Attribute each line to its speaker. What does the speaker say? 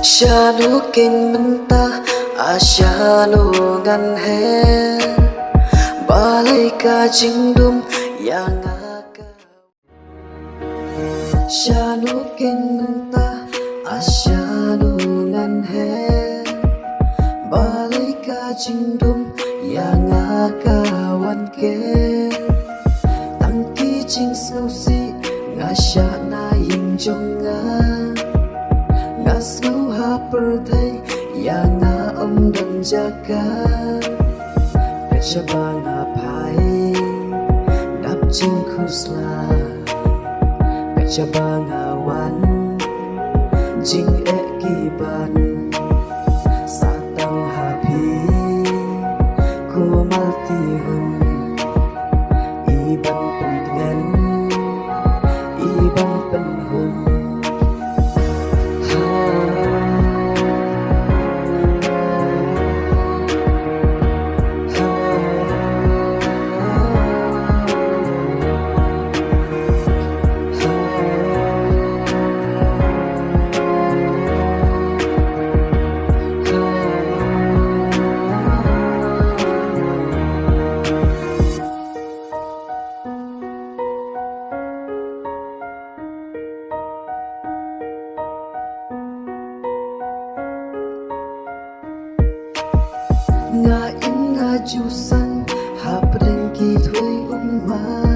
Speaker 1: Shanu king mentah asyanu ngan he balai ka jingdum yang aka Shanu king mentah asyanu ngan he balai ka jingdum yang aka wan ke tangki jing sausi ngasya na ying jonga ngasngau ha perthai yang na dan jaga kecabang apai dap jing khusla kecabang awan jing kiban satang hapi ku malti hun iban pengen iban penhun nga in nga jusan hapren ki thui umma